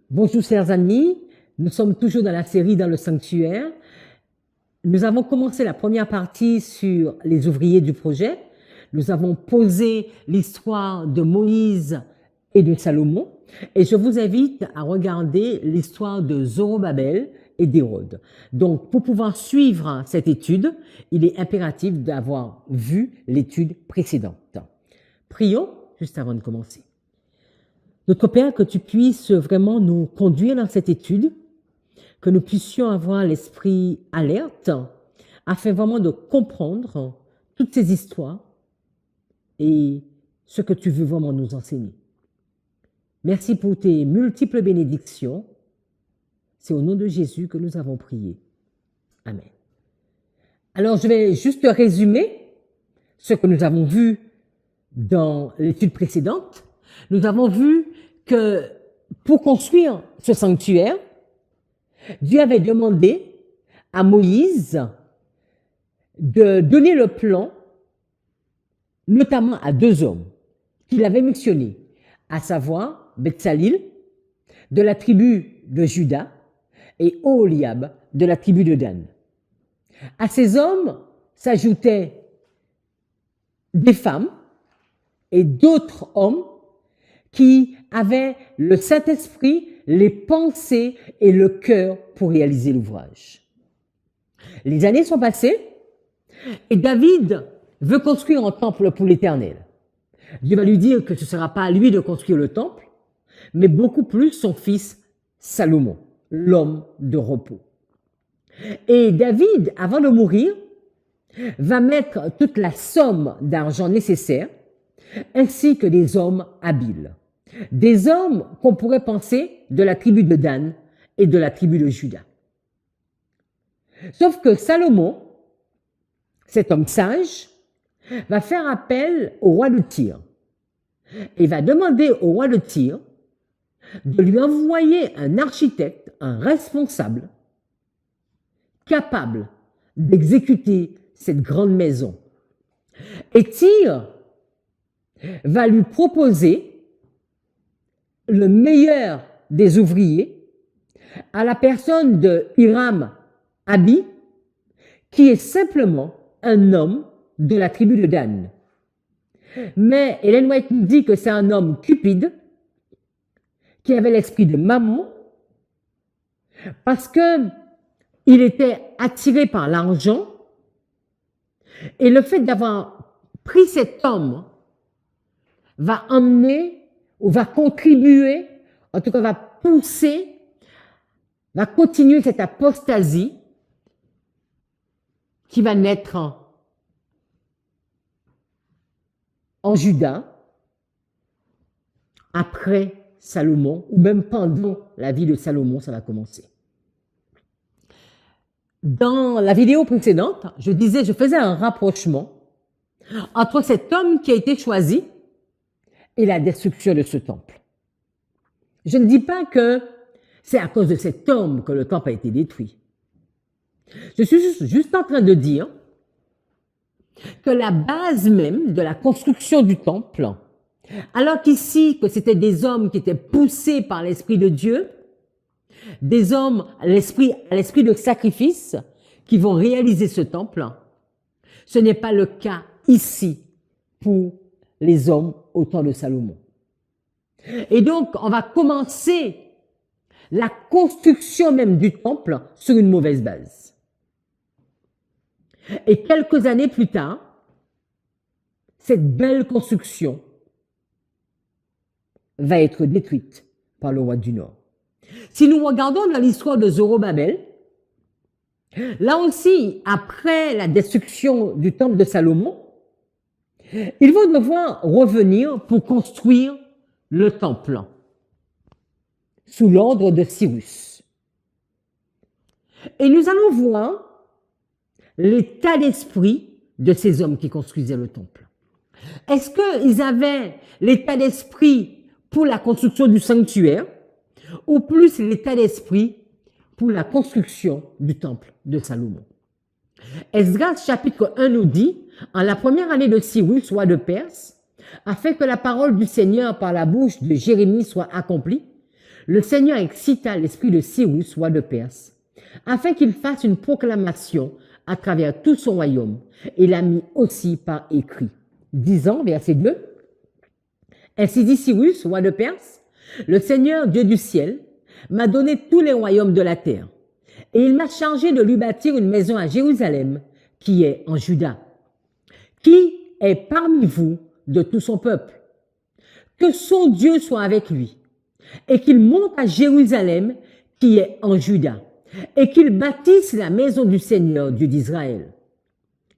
Bonjour chers amis, nous sommes toujours dans la série Dans le sanctuaire. Nous avons commencé la première partie sur les ouvriers du projet. Nous avons posé l'histoire de Moïse et de Salomon. Et je vous invite à regarder l'histoire de Zorobabel et d'Hérode. Donc, pour pouvoir suivre cette étude, il est impératif d'avoir vu l'étude précédente. Prions juste avant de commencer. Notre Père, que tu puisses vraiment nous conduire dans cette étude, que nous puissions avoir l'esprit alerte, afin vraiment de comprendre toutes ces histoires et ce que tu veux vraiment nous enseigner. Merci pour tes multiples bénédictions. C'est au nom de Jésus que nous avons prié. Amen. Alors, je vais juste résumer ce que nous avons vu dans l'étude précédente. Nous avons vu que pour construire ce sanctuaire, Dieu avait demandé à Moïse de donner le plan, notamment à deux hommes qu'il avait missionnés, à savoir Betsalil, de la tribu de Juda, et Oholiab, de la tribu de Dan. À ces hommes s'ajoutaient des femmes et d'autres hommes qui avaient le Saint-Esprit, les pensées et le cœur pour réaliser l'ouvrage. Les années sont passées et David veut construire un temple pour l'Éternel. Dieu va lui dire que ce ne sera pas à lui de construire le temple, mais beaucoup plus son fils Salomon, l'homme de repos. Et David, avant de mourir, va mettre toute la somme d'argent nécessaire, ainsi que des hommes habiles. Des hommes qu'on pourrait penser de la tribu de Dan et de la tribu de Juda. Sauf que Salomon, cet homme sage, va faire appel au roi de Tyr et va demander au roi de Tyr de lui envoyer un architecte, un responsable, capable d'exécuter cette grande maison. Et Tyr va lui proposer le meilleur des ouvriers à la personne de Hiram Abi, qui est simplement un homme de la tribu de Dan. Mais Ellen White nous dit que c'est un homme cupide, qui avait l'esprit de mammon, parce que il était attiré par l'argent, et le fait d'avoir pris cet homme va emmener ou va contribuer, en tout cas va pousser, va continuer cette apostasie qui va naître en Juda après Salomon, ou même pendant la vie de Salomon, ça va commencer. Dans la vidéo précédente, je faisais un rapprochement entre cet homme qui a été choisi et la destruction de ce temple. Je ne dis pas que c'est à cause de cet homme que le temple a été détruit. Je suis juste en train de dire que la base même de la construction du temple, alors qu'ici, que c'était des hommes qui étaient poussés par l'Esprit de Dieu, des hommes à l'esprit de sacrifice qui vont réaliser ce temple, ce n'est pas le cas ici pour les hommes au temps de Salomon. Et donc, on va commencer la construction même du temple sur une mauvaise base. Et quelques années plus tard, cette belle construction va être détruite par le roi du Nord. Si nous regardons dans l'histoire de Zorobabel, là aussi, après la destruction du temple de Salomon, ils vont devoir revenir pour construire le temple sous l'ordre de Cyrus. Et nous allons voir l'état d'esprit de ces hommes qui construisaient le temple. Est-ce qu'ils avaient l'état d'esprit pour la construction du sanctuaire ou plus l'état d'esprit pour la construction du temple de Salomon? Esdras chapitre 1 nous dit, en la première année de Cyrus, roi de Perse, afin que la parole du Seigneur par la bouche de Jérémie soit accomplie, le Seigneur excita l'esprit de Cyrus, roi de Perse, afin qu'il fasse une proclamation à travers tout son royaume, et l'a mis aussi par écrit, disant, verset 2, ainsi dit Cyrus, roi de Perse, le Seigneur, Dieu du ciel, m'a donné tous les royaumes de la terre, et il m'a chargé de lui bâtir une maison à Jérusalem, qui est en Juda. Qui est parmi vous de tout son peuple? Que son Dieu soit avec lui, et qu'il monte à Jérusalem, qui est en Juda, et qu'il bâtisse la maison du Seigneur, Dieu d'Israël.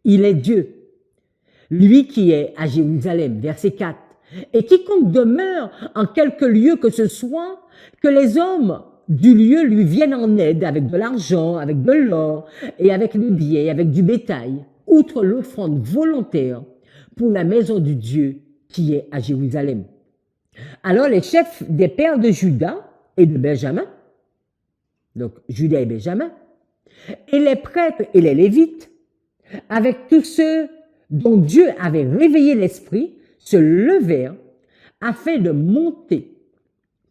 Il est Dieu, lui qui est à Jérusalem, verset 4. Et quiconque demeure en quelque lieu que ce soit, que les hommes du lieu lui viennent en aide avec de l'argent, avec de l'or et avec des biens, avec du bétail, outre l'offrande volontaire pour la maison du Dieu qui est à Jérusalem. Alors les chefs des pères de Juda et de Benjamin, donc Juda et Benjamin, et les prêtres et les lévites, avec tous ceux dont Dieu avait réveillé l'esprit, se levèrent afin de monter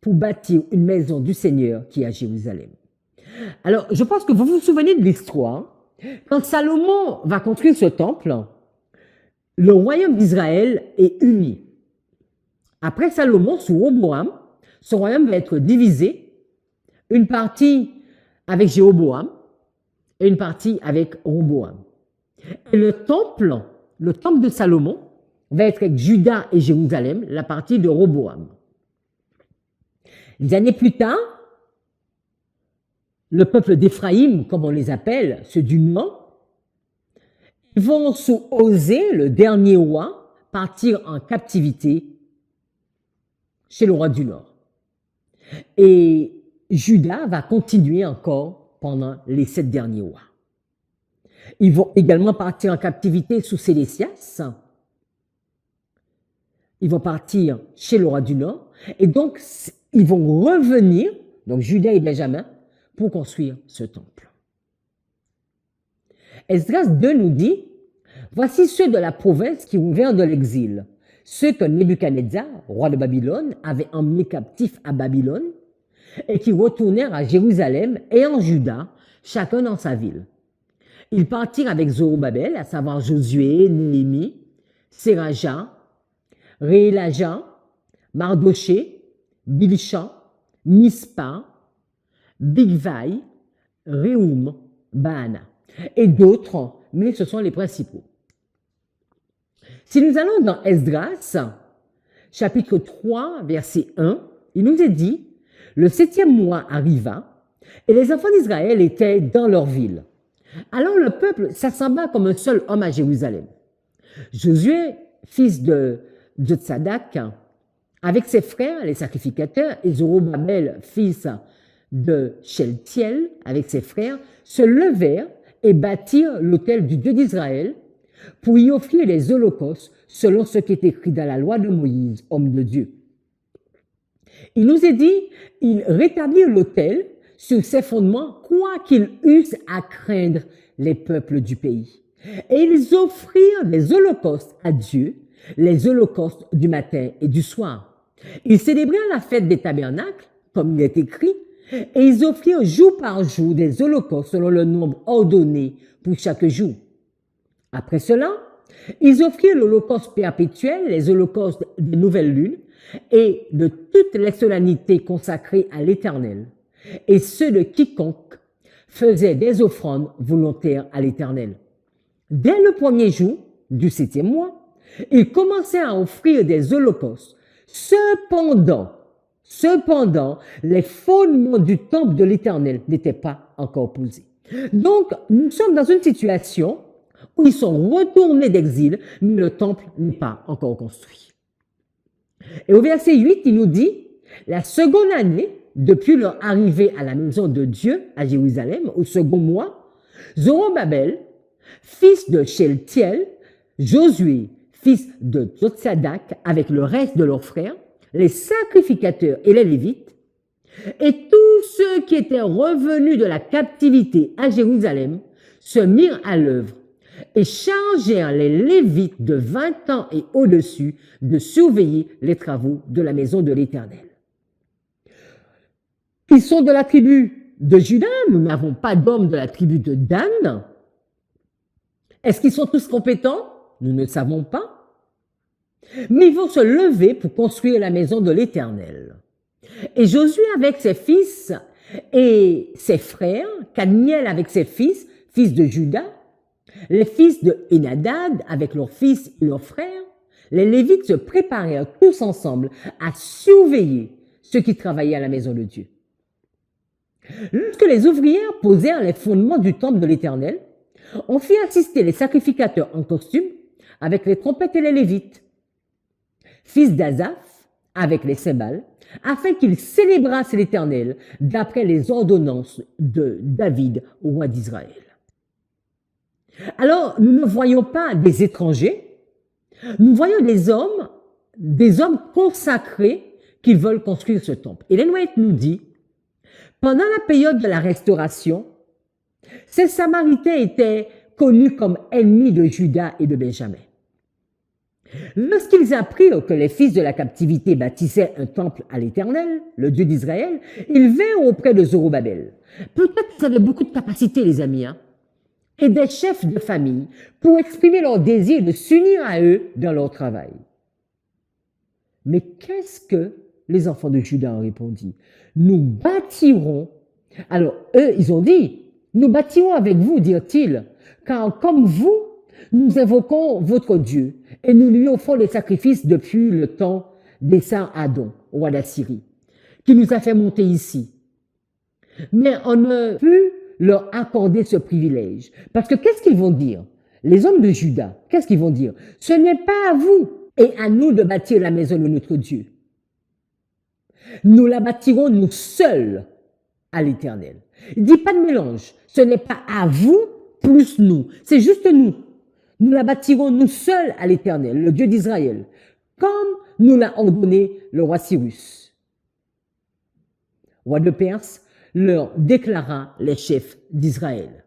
pour bâtir une maison du Seigneur qui est à Jérusalem. Alors, je pense que vous vous souvenez de l'histoire. Quand Salomon va construire ce temple, le royaume d'Israël est uni. Après Salomon, sous Roboam, son royaume va être divisé, une partie avec Jéroboam et une partie avec Roboam. Et le temple de Salomon, va être avec Juda et Jérusalem, la partie de Roboam. Des années plus tard, le peuple d'Éphraïm, comme on les appelle, ceux du nord, ils vont sous Osée, le dernier roi, partir en captivité chez le roi du nord. Et Juda va continuer encore pendant les 7 derniers rois. Ils vont également partir en captivité sous Sédécias. Ils vont partir chez le roi du Nord, et donc ils vont revenir, donc Juda et Benjamin, pour construire ce temple. Esdras 2 nous dit, voici ceux de la province qui revinrent de l'exil, ceux que Nebuchadnezzar, roi de Babylone, avait emmenés captifs à Babylone, et qui retournèrent à Jérusalem et en Juda, chacun dans sa ville. Ils partirent avec Zorobabel, à savoir Josué, Néhémie, Séraja, Réélaja, Mardoché, Bilchan, Mispa, Bigvaï, Réoum, Baana et d'autres, mais ce sont les principaux. Si nous allons dans Esdras, chapitre 3, verset 1, il nous est dit, le 7e mois arriva et les enfants d'Israël étaient dans leur ville. Alors le peuple s'assembla comme un seul homme à Jérusalem. Josué, fils de Tsadak, avec ses frères, les sacrificateurs, et Zorobabel, fils de Sheltiel, avec ses frères, se levèrent et bâtirent l'autel du Dieu d'Israël pour y offrir les holocaustes selon ce qui est écrit dans la loi de Moïse, homme de Dieu. Il nous est dit, ils rétablirent l'autel sur ses fondements, quoiqu'ils eussent à craindre les peuples du pays. Et ils offrirent des holocaustes à Dieu, les holocaustes du matin et du soir. Ils célébrèrent la fête des tabernacles, comme il est écrit, et ils offrirent jour par jour des holocaustes selon le nombre ordonné pour chaque jour. Après cela, ils offrirent l'holocauste perpétuel, les holocaustes des nouvelles lunes et de toutes les solennités consacrées à l'Éternel, et ceux de quiconque faisait des offrandes volontaires à l'Éternel. Dès le premier jour du 7e mois, ils commençaient à offrir des holocaustes. Cependant, les fondements du temple de l'Éternel n'étaient pas encore posés. Donc, nous sommes dans une situation où ils sont retournés d'exil, mais le temple n'est pas encore construit. Et au verset 8, il nous dit, la seconde année, depuis leur arrivée à la maison de Dieu à Jérusalem, au second mois, Zorobabel, fils de Sheltiel, Josué, fils de Jotsadak, avec le reste de leurs frères, les sacrificateurs et les lévites, et tous ceux qui étaient revenus de la captivité à Jérusalem, se mirent à l'œuvre et chargèrent les lévites de 20 ans et au-dessus de surveiller les travaux de la maison de l'Éternel. Ils sont de la tribu de Juda, nous n'avons pas d'hommes de la tribu de Dan. Est-ce qu'ils sont tous compétents? Nous ne savons pas. Mais ils vont se lever pour construire la maison de l'Éternel. Et Josué avec ses fils et ses frères, Cadmiel avec ses fils, fils de Juda, les fils de Enadad avec leurs fils et leurs frères, les Lévites se préparèrent tous ensemble à surveiller ceux qui travaillaient à la maison de Dieu. Lorsque les ouvrières posèrent les fondements du temple de l'Éternel, on fit assister les sacrificateurs en costume avec les trompettes et les Lévites, fils d'Azaph avec les cymbales, afin qu'ils célébrassent l'Éternel d'après les ordonnances de David, roi d'Israël. Alors, nous ne voyons pas des étrangers, nous voyons des hommes consacrés qui veulent construire ce temple. Ellen White nous dit, pendant la période de la Restauration, ces Samaritains étaient connus comme ennemis de Juda et de Benjamin. Lorsqu'ils apprirent que les fils de la captivité bâtissaient un temple à l'Éternel, le Dieu d'Israël, ils vinrent auprès de Zorobabel. Peut-être qu'ils avaient beaucoup de capacités, les amis, et des chefs de famille pour exprimer leur désir de s'unir à eux dans leur travail. Mais qu'est-ce que les enfants de Juda ont répondu? Nous bâtirons. Alors, eux, ils ont dit, nous bâtirons avec vous, dirent-ils, car comme vous, nous invoquons votre Dieu et nous lui offrons des sacrifices depuis le temps d'Esar-Hadon, roi d'Assyrie, qui nous a fait monter ici. Mais on ne peut leur accorder ce privilège. Parce que qu'est-ce qu'ils vont dire? Les hommes de Juda, qu'est-ce qu'ils vont dire? Ce n'est pas à vous et à nous de bâtir la maison de notre Dieu. Nous la bâtirons nous seuls à l'Éternel. Il dit pas de mélange. Ce n'est pas à vous plus nous. C'est juste nous. Nous la bâtirons nous seuls à l'Éternel, le Dieu d'Israël, comme nous l'a ordonné le roi Cyrus. Roi de Perse leur déclara les chefs d'Israël.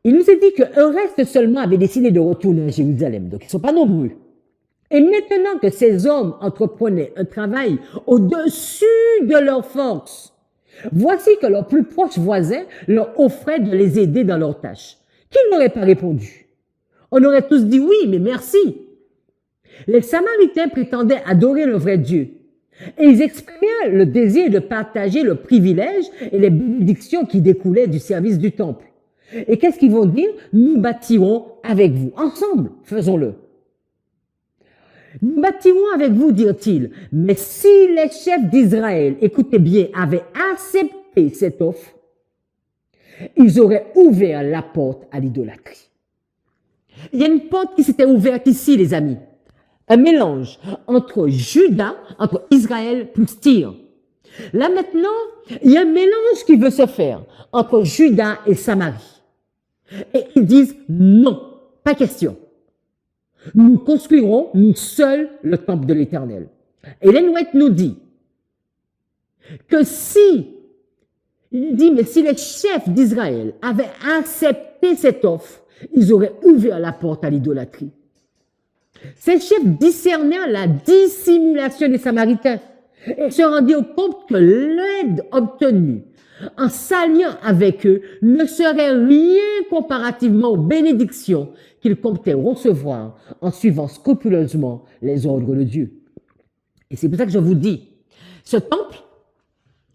Il nous est dit qu'un reste seulement avait décidé de retourner à Jérusalem, donc ils ne sont pas nombreux. Et maintenant que ces hommes entreprenaient un travail au-dessus de leurs forces, voici que leurs plus proches voisins leur offraient de les aider dans leurs tâches. Qui n'aurait pas répondu? On aurait tous dit oui, mais merci. Les Samaritains prétendaient adorer le vrai Dieu. Et ils exprimaient le désir de partager le privilège et les bénédictions qui découlaient du service du temple. Et qu'est-ce qu'ils vont dire? Nous bâtirons avec vous. Ensemble, faisons-le. Nous bâtirons avec vous, dirent-ils. Mais si les chefs d'Israël, écoutez bien, avaient accepté cette offre, ils auraient ouvert la porte à l'idolâtrie. Il y a une porte qui s'était ouverte ici, les amis. Un mélange entre Juda, entre Israël plus Tyr. Là maintenant, il y a un mélange qui veut se faire entre Juda et Samarie. Et ils disent non, pas question. Nous construirons nous seuls le temple de l'Éternel. Et Ellen White nous dit que mais si les chefs d'Israël avaient accepté cette offre, ils auraient ouvert la porte à l'idolâtrie. Ces chefs discernèrent la dissimulation des Samaritains et se rendirent compte que l'aide obtenue en s'alliant avec eux ne serait rien comparativement aux bénédictions qu'ils comptaient recevoir en suivant scrupuleusement les ordres de Dieu. Et c'est pour ça que je vous dis, ce temple,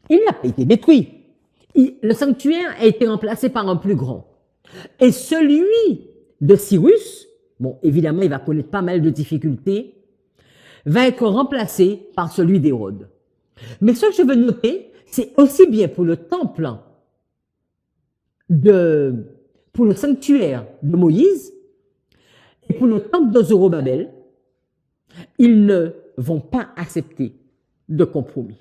il n'a pas été détruit. Le sanctuaire a été remplacé par un plus grand. Et celui de Cyrus, bon, évidemment, il va connaître pas mal de difficultés, va être remplacé par celui d'Hérode. Mais ce que je veux noter, c'est aussi bien pour le temple pour le sanctuaire de Moïse et pour le temple de Zorobabel, ils ne vont pas accepter de compromis.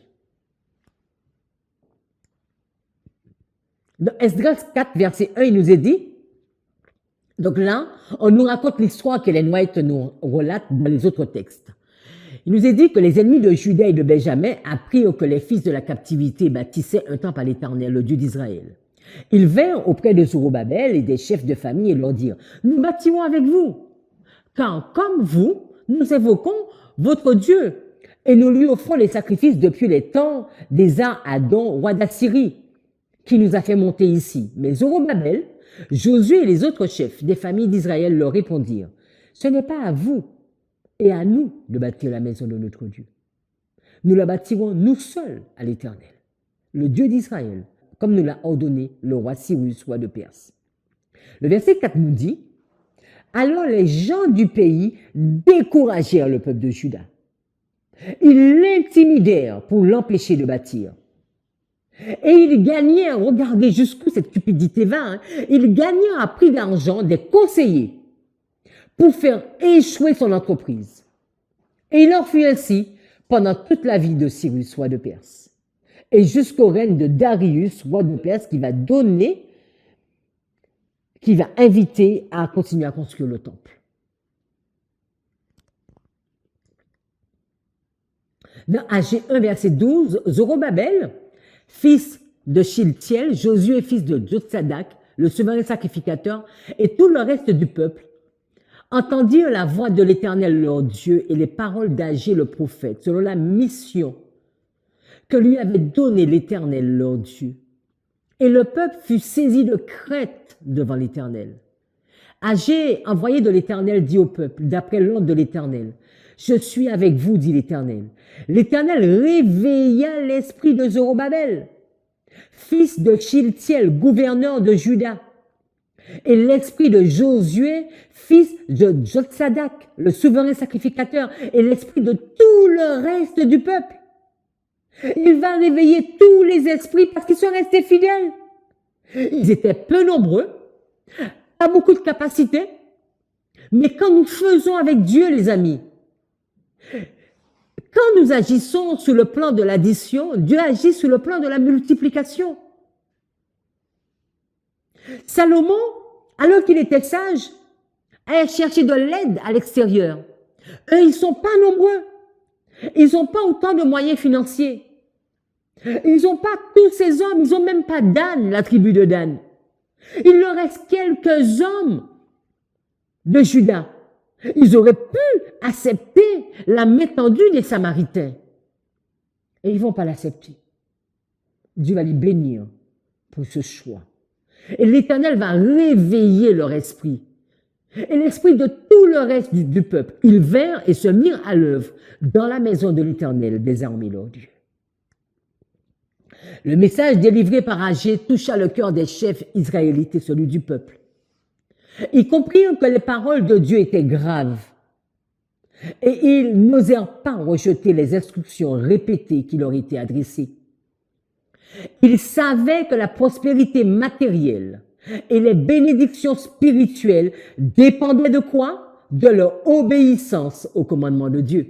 Dans Esdras 4, verset 1, il nous est dit, donc là, on nous raconte l'histoire qu'Ellen White nous relate dans les autres textes. Il nous est dit que les ennemis de Juda et de Benjamin apprirent que les fils de la captivité bâtissaient un temple à l'Éternel, le Dieu d'Israël. Ils vinrent auprès de Zorobabel et des chefs de famille et leur dirent, « Nous bâtirons avec vous, car comme vous, nous évoquons votre Dieu Et nous lui offrons les sacrifices depuis les temps d'Esar-Hadon, roi d'Assyrie, qui nous a fait monter ici. Mais Zorobabel, Josué et les autres chefs des familles d'Israël leur répondirent, ce n'est pas à vous et à nous de bâtir la maison de notre Dieu. Nous la bâtirons nous seuls à l'Éternel, le Dieu d'Israël, comme nous l'a ordonné le roi Cyrus, roi de Perse. Le verset 4 nous dit, alors les gens du pays découragèrent le peuple de Juda. Ils l'intimidèrent pour l'empêcher de bâtir. Et ils gagnèrent, regardez jusqu'où cette cupidité va, hein, ils gagnèrent à prix d'argent des conseillers pour faire échouer son entreprise. Et il en fut ainsi pendant toute la vie de Cyrus, roi de Perse, et jusqu'au règne de Darius, roi de Perse, qui va inviter à continuer à construire le temple. Dans Agé 1, verset 12, Zorobabel, fils de Shiltiel, Josué, fils de Jotsadak, le souverain sacrificateur, et tout le reste du peuple, entendirent la voix de l'Éternel leur Dieu et les paroles d'Agé le prophète, selon la mission que lui avait donnée l'Éternel leur Dieu. Et le peuple fut saisi de crainte devant l'Éternel. Agé, envoyé de l'Éternel, dit au peuple, d'après l'ordre de l'Éternel, « Je suis avec vous, dit l'Éternel. » L'Éternel réveilla l'esprit de Zorobabel, fils de Shiltiel, gouverneur de Juda, et l'esprit de Josué, fils de Jotsadak, le souverain sacrificateur, et l'esprit de tout le reste du peuple. Il va réveiller tous les esprits parce qu'ils sont restés fidèles. Ils étaient peu nombreux, pas beaucoup de capacité, mais quand nous faisons avec Dieu, les amis, quand nous agissons sur le plan de l'addition, Dieu agit sur le plan de la multiplication. Salomon, alors qu'il était sage, a cherché de l'aide à l'extérieur. Eux, ils sont pas nombreux. Ils n'ont pas autant de moyens financiers. Ils n'ont pas tous ces hommes. Ils n'ont même pas Dan, la tribu de Dan. Il leur reste quelques hommes de Juda. Ils auraient pu accepter la main tendue des Samaritains. Et ils ne vont pas l'accepter. Dieu va les bénir pour ce choix. Et l'Éternel va réveiller leur esprit. Et l'esprit de tout le reste du peuple. Ils vinrent et se mirent à l'œuvre dans la maison de l'Éternel des armées, leur Dieu. Le message délivré par Agé toucha le cœur des chefs israélites et celui du peuple. Ils comprirent que les paroles de Dieu étaient graves et ils n'osèrent pas rejeter les instructions répétées qui leur étaient adressées. Ils savaient que la prospérité matérielle et les bénédictions spirituelles dépendaient de quoi? De leur obéissance au commandement de Dieu.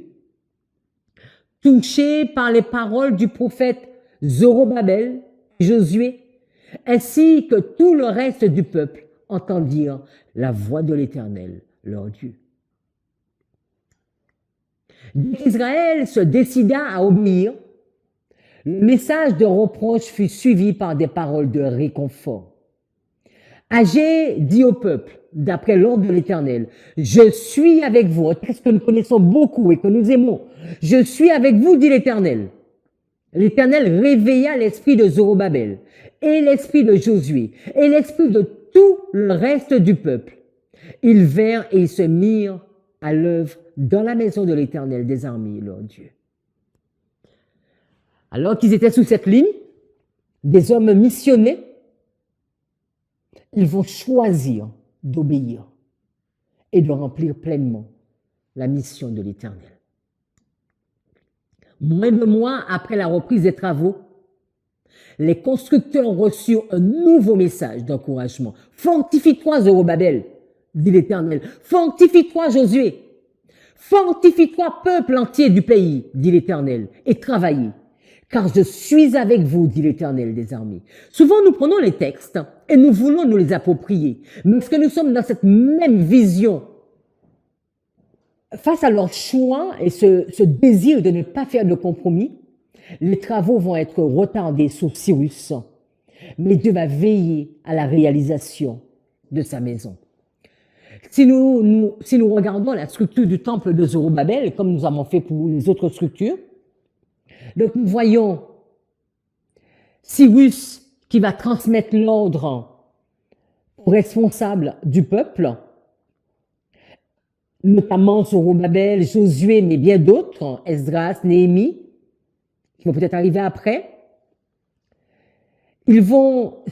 Touchés par les paroles du prophète Zorobabel, Josué, ainsi que tout le reste du peuple, entendirent la voix de l'Éternel, leur Dieu. Dès qu'Israël se décida à obéir, le message de reproche fut suivi par des paroles de réconfort. Agé dit au peuple, d'après l'ordre de l'Éternel, « Je suis avec vous », parce que nous connaissons beaucoup et que nous aimons. « Je suis avec vous, dit l'Éternel. » L'Éternel réveilla l'esprit de Zorobabel et l'esprit de Josué et l'esprit de tout le reste du peuple. Ils vinrent et ils se mirent à l'œuvre dans la maison de l'Éternel des armées, leur Dieu. Alors qu'ils étaient sous cette ligne, des hommes missionnés, ils vont choisir d'obéir et de remplir pleinement la mission de l'Éternel. Moins de mois après la reprise des travaux, les constructeurs reçurent un nouveau message d'encouragement. « Fortifie-toi, Zorobabel, dit l'Éternel. Fortifie-toi, Josué. Fortifie-toi, peuple entier du pays, dit l'Éternel, et travaillez. Car je suis avec vous, dit l'Éternel des armées. » Souvent, nous prenons les textes et nous voulons nous les approprier. Mais est-ce que nous sommes dans cette même vision? Face à leur choix et ce désir de ne pas faire de compromis, les travaux vont être retardés sous Cyrus. Mais Dieu va veiller à la réalisation de sa maison. Si nous regardons la structure du temple de Zorobabel, comme nous avons fait pour les autres structures, Donc nous voyons Cyrus qui va transmettre l'ordre aux responsables du peuple, notamment Zorobabel, Josué, mais bien d'autres, Esdras, Néhémie, qui vont peut-être arriver après.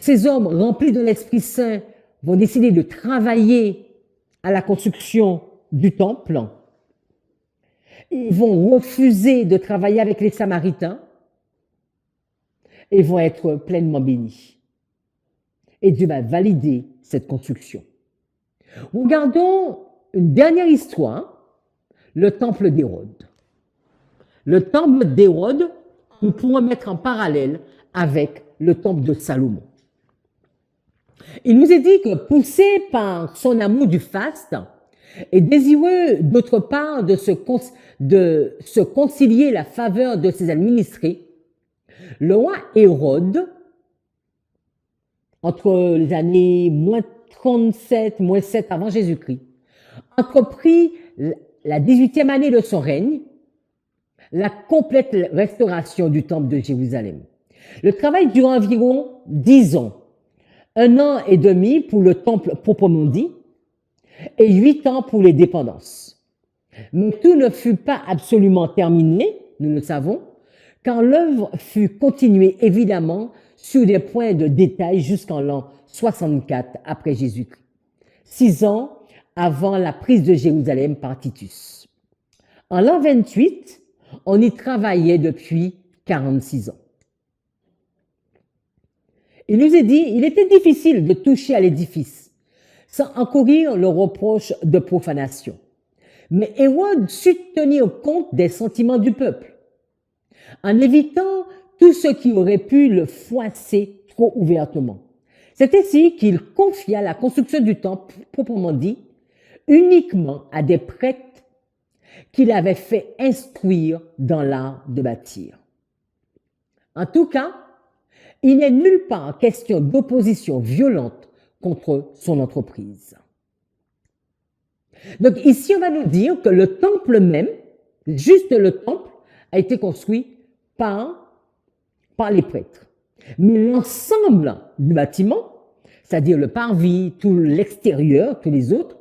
Ces hommes remplis de l'Esprit Saint vont décider de travailler à la construction du temple. Ils vont refuser de travailler avec les Samaritains et vont être pleinement bénis. Et Dieu va valider cette construction. Regardons une dernière histoire, le temple d'Hérode. Le temple d'Hérode, nous pourrons mettre en parallèle avec le temple de Salomon. Il nous est dit que poussé par son amour du faste et désireux d'autre part de se concilier la faveur de ses administrés, le roi Hérode, entre les années -37, -7 avant Jésus-Christ, entreprit la 18e année de son règne, la complète restauration du temple de Jérusalem. Le travail dure environ 10 ans, 1 an et demi pour le temple proprement dit, et 8 ans pour les dépendances. Mais tout ne fut pas absolument terminé, nous le savons, car l'œuvre fut continuée évidemment sur des points de détail jusqu'en l'an 64 après Jésus-Christ, 6 ans avant la prise de Jérusalem par Titus. En l'an 28, on y travaillait depuis 46 ans. Il nous est dit, il était difficile de toucher à l'édifice sans encourir le reproche de profanation. Mais Hérode sut tenir compte des sentiments du peuple, en évitant tout ce qui aurait pu le froisser trop ouvertement. C'est ainsi qu'il confia la construction du temple, proprement dit, uniquement à des prêtres qu'il avait fait instruire dans l'art de bâtir. En tout cas, il n'est nulle part question d'opposition violente contre son entreprise. Donc ici, on va nous dire que le temple même, juste le temple, a été construit par les prêtres. Mais l'ensemble du bâtiment, c'est-à-dire le parvis, tout l'extérieur, tous les autres,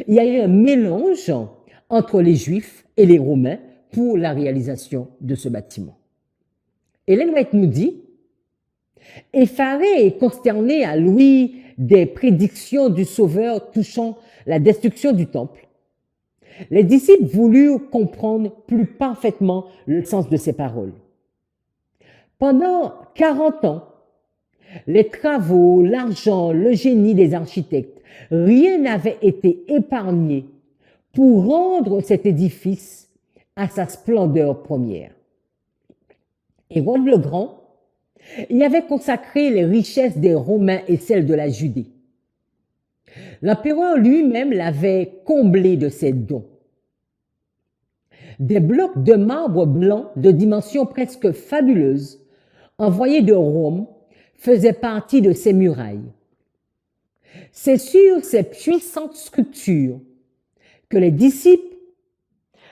il y a eu un mélange entre les Juifs et les Romains pour la réalisation de ce bâtiment. Ellen White nous dit, effaré et consterné à l'ouïe des prédictions du Sauveur touchant la destruction du temple, les disciples voulurent comprendre plus parfaitement le sens de ces paroles. Pendant 40 ans, les travaux, l'argent, le génie des architectes, rien n'avait été épargné pour rendre cet édifice à sa splendeur première. Hérode le Grand y avait consacré les richesses des Romains et celles de la Judée. L'empereur lui-même l'avait comblé de ses dons. Des blocs de marbre blanc de dimensions presque fabuleuses, envoyés de Rome, faisaient partie de ses murailles. C'est sur ces puissantes structures que les disciples,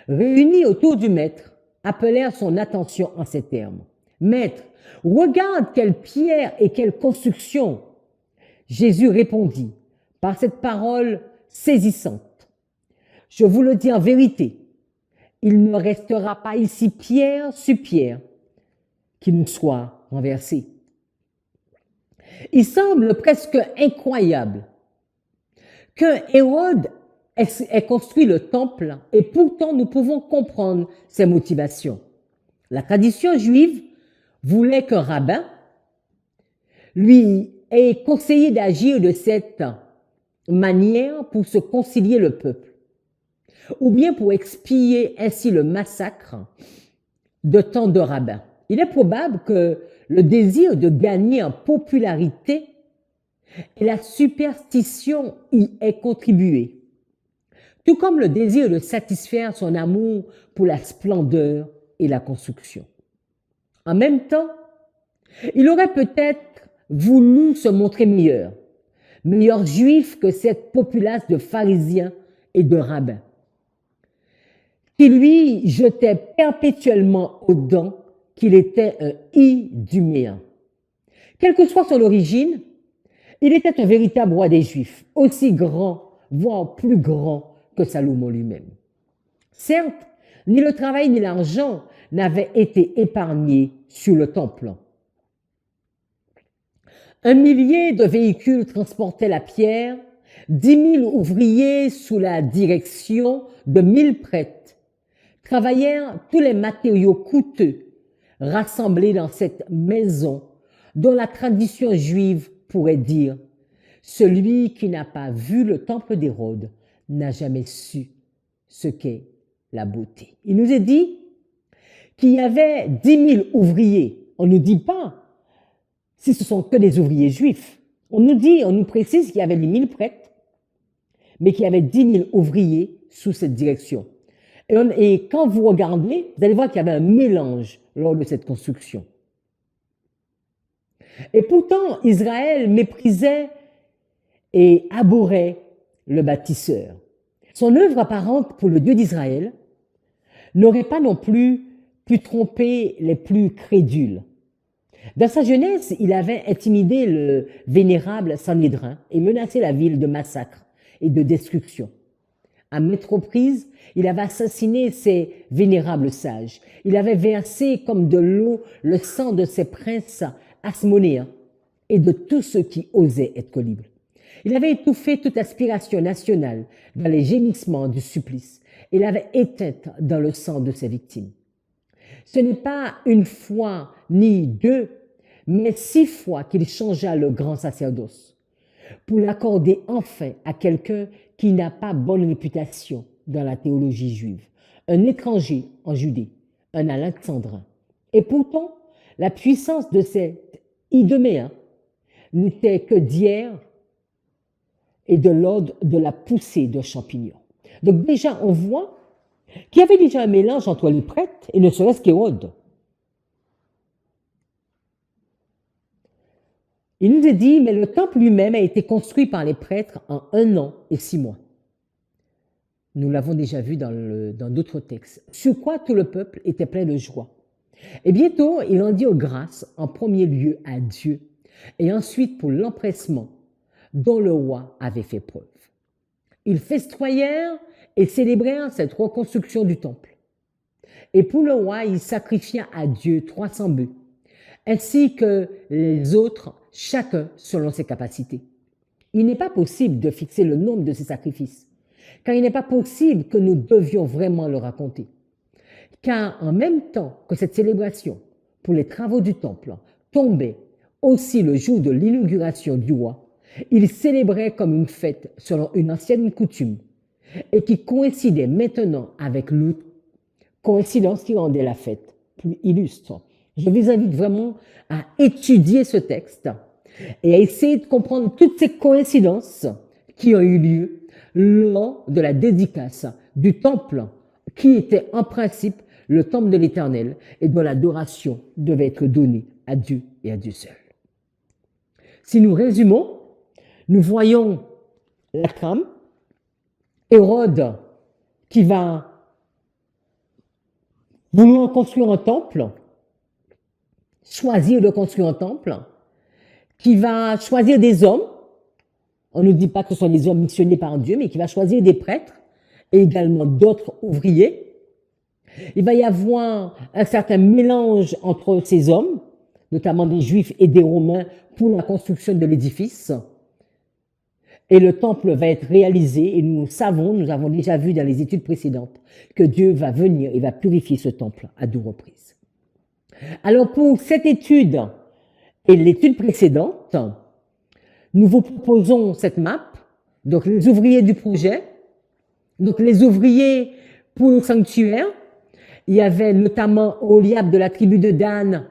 réunis autour du maître, appelèrent son attention en ces termes. « Maître, regarde quelle pierre et quelle construction !» Jésus répondit par cette parole saisissante. « Je vous le dis en vérité, il ne restera pas ici pierre sur pierre qui nous soit renversée. » Il semble presque incroyable que Hérode ait construit le temple et pourtant nous pouvons comprendre ses motivations. La tradition juive voulait qu'un rabbin lui ait conseillé d'agir de cette manière pour se concilier le peuple, ou bien pour expier ainsi le massacre de tant de rabbins. Il est probable que le désir de gagner en popularité et la superstition y aient contribué, tout comme le désir de satisfaire son amour pour la splendeur et la construction. En même temps, il aurait peut-être voulu se montrer meilleur juif que cette populace de pharisiens et de rabbins, qui lui jetaient perpétuellement aux dents qu'il était un Iduméen. Quelle que soit son origine, il était un véritable roi des Juifs, aussi grand, voire plus grand que Salomon lui-même. Certes, ni le travail ni l'argent n'avaient été épargnés sur le temple. Un millier de véhicules transportaient la pierre, 10 000 ouvriers sous la direction de 1000 prêtres travaillèrent tous les matériaux coûteux rassemblés dans cette maison dont la tradition juive pourrait dire « Celui qui n'a pas vu le temple d'Hérode n'a jamais su ce qu'est la beauté. » Il nous est dit qu'il y avait 10 000 ouvriers. On ne nous dit pas si ce sont que des ouvriers juifs. On nous précise qu'il y avait les 1000 prêtres, mais qu'il y avait 10 000 ouvriers sous cette direction. Et quand vous regardez, vous allez voir qu'il y avait un mélange lors de cette construction. Et pourtant, Israël méprisait et abhorrait le bâtisseur. Son œuvre apparente pour le Dieu d'Israël n'aurait pas non plus pu tromper les plus crédules. Dans sa jeunesse, il avait intimidé le vénérable Sanhédrin et menacé la ville de massacre et de destruction. À maintes reprises, il avait assassiné ces vénérables sages. Il avait versé comme de l'eau le sang de ses princes asmonéens et de tous ceux qui osaient être libres. Il avait étouffé toute aspiration nationale dans les gémissements du supplice et l'avait éteinte dans le sang de ses victimes. Ce n'est pas une fois ni deux, mais 6 fois qu'il changea le grand sacerdoce pour l'accorder enfin à quelqu'un qui n'a pas bonne réputation dans la théologie juive, un étranger en Judée, un Alexandrin. Et pourtant, la puissance de cet Iduméen n'était que d'hier et de l'ordre de la poussée de champignons. Donc déjà, on voit qu'il y avait déjà un mélange entre les prêtres et ne serait-ce qu'Hérode. Il nous est dit, mais le temple lui-même a été construit par les prêtres en 1 an et 6 mois. Nous l'avons déjà vu dans d'autres textes. Sur quoi tout le peuple était plein de joie. Et bientôt, il en dit grâce en premier lieu à Dieu et ensuite pour l'empressement dont le roi avait fait preuve. Ils festoyèrent et célébrèrent cette reconstruction du temple. Et pour le roi, il sacrifia à Dieu 300 bœufs, ainsi que les autres, chacun selon ses capacités. Il n'est pas possible de fixer le nombre de ces sacrifices, car il n'est pas possible que nous devions vraiment le raconter. Car en même temps que cette célébration pour les travaux du temple tombait aussi le jour de l'inauguration du roi, il célébrait comme une fête selon une ancienne coutume et qui coïncidait maintenant avec l'autre, coïncidence qui rendait la fête plus illustre. Je vous invite vraiment à étudier ce texte et à essayer de comprendre toutes ces coïncidences qui ont eu lieu lors de la dédicace du temple qui était en principe le temple de l'Éternel et dont l'adoration devait être donnée à Dieu et à Dieu seul. Si nous résumons, nous voyons la trame, Hérode qui va vouloir construire un temple, choisir de construire un temple, qui va choisir des hommes, on ne dit pas que ce sont des hommes missionnés par Dieu, mais qui va choisir des prêtres et également d'autres ouvriers. Il va y avoir un certain mélange entre ces hommes, notamment des Juifs et des Romains, pour la construction de l'édifice. Et le temple va être réalisé et nous avons déjà vu dans les études précédentes, que Dieu va venir et va purifier ce temple à 2 reprises. Alors pour cette étude et l'étude précédente, nous vous proposons cette map, donc les ouvriers du projet, donc les ouvriers pour le sanctuaire. Il y avait notamment Oholiab de la tribu de Dan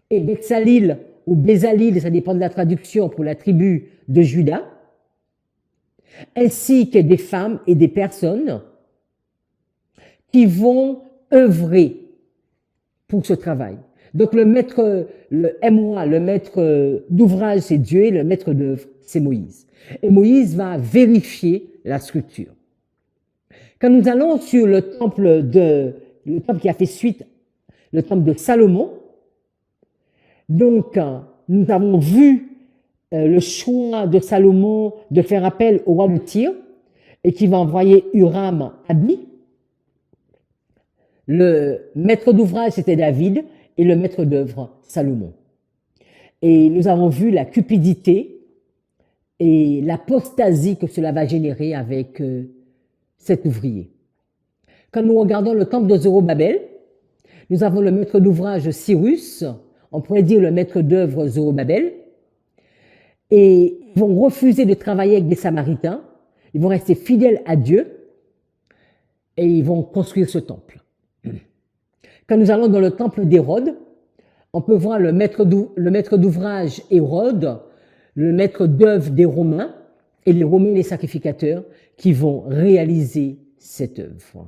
et Betsalil ou Bézalil, ça dépend de la traduction, pour la tribu de Juda, ainsi que des femmes et des personnes qui vont œuvrer pour ce travail. Donc le maître d'ouvrage c'est Dieu et le maître d'œuvre c'est Moïse. Et Moïse va vérifier la structure. Quand nous allons sur le temple qui a fait suite, le temple de Salomon. Donc, nous avons vu le choix de Salomon de faire appel au roi de Tyr et qui va envoyer Huram Abi. Le maître d'ouvrage, c'était David et le maître d'œuvre, Salomon. Et nous avons vu la cupidité et l'apostasie que cela va générer avec cet ouvrier. Quand nous regardons le temple de Zorobabel, nous avons le maître d'ouvrage Cyrus, on pourrait dire le maître d'œuvre Zorobabel, et ils vont refuser de travailler avec des Samaritains, ils vont rester fidèles à Dieu et ils vont construire ce temple. Quand nous allons dans le temple d'Hérode, on peut voir le maître d'ouvrage Hérode, le maître d'œuvre des Romains, et les Romains les sacrificateurs qui vont réaliser cette œuvre.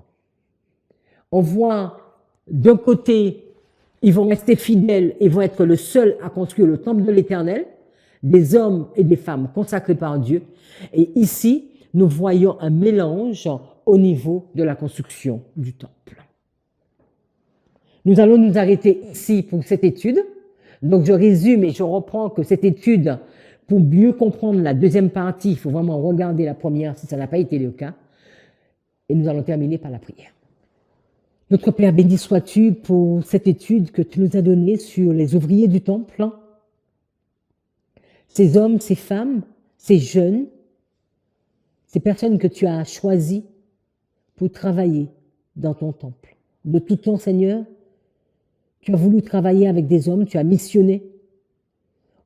On voit d'un côté, ils vont rester fidèles et vont être le seul à construire le temple de l'Éternel, des hommes et des femmes consacrés par Dieu. Et ici, nous voyons un mélange au niveau de la construction du temple. Nous allons nous arrêter ici pour cette étude. Donc je résume et je reprends que cette étude, pour mieux comprendre la deuxième partie, il faut vraiment regarder la première si ça n'a pas été le cas. Et nous allons terminer par la prière. Notre Père, béni sois-tu pour cette étude que tu nous as donnée sur les ouvriers du temple. Ces hommes, ces femmes, ces jeunes, ces personnes que tu as choisies pour travailler dans ton temple. De tout temps, Seigneur, tu as voulu travailler avec des hommes, tu as missionné.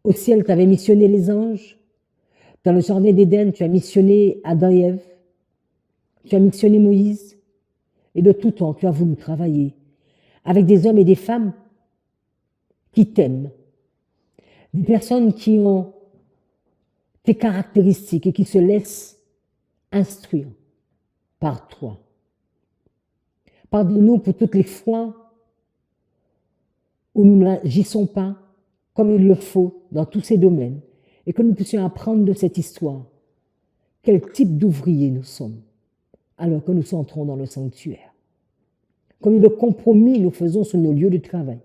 Au ciel, tu avais missionné les anges. Dans le jardin d'Éden, tu as missionné Adam et Ève. Tu as missionné Moïse. Et de tout temps, tu as voulu travailler avec des hommes et des femmes qui t'aiment. Des personnes qui ont tes caractéristiques et qui se laissent instruire par toi. Pardonne-nous pour toutes les fois où nous n'agissons pas comme il le faut dans tous ces domaines et que nous puissions apprendre de cette histoire quel type d'ouvriers nous sommes alors que nous entrons dans le sanctuaire. Combien de compromis nous faisons sur nos lieux de travail.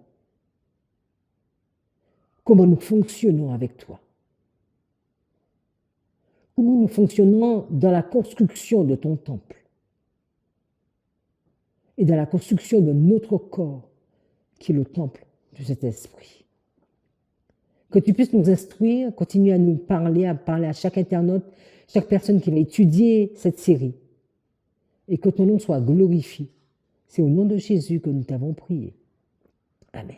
Comment nous fonctionnons avec toi. Comment nous fonctionnons dans la construction de ton temple et dans la construction de notre corps qui est le temple de cet esprit. Que tu puisses nous instruire, continuer à nous parler à chaque internaute, chaque personne qui va étudier cette série. Et que ton nom soit glorifié. C'est au nom de Jésus que nous t'avons prié. Amen.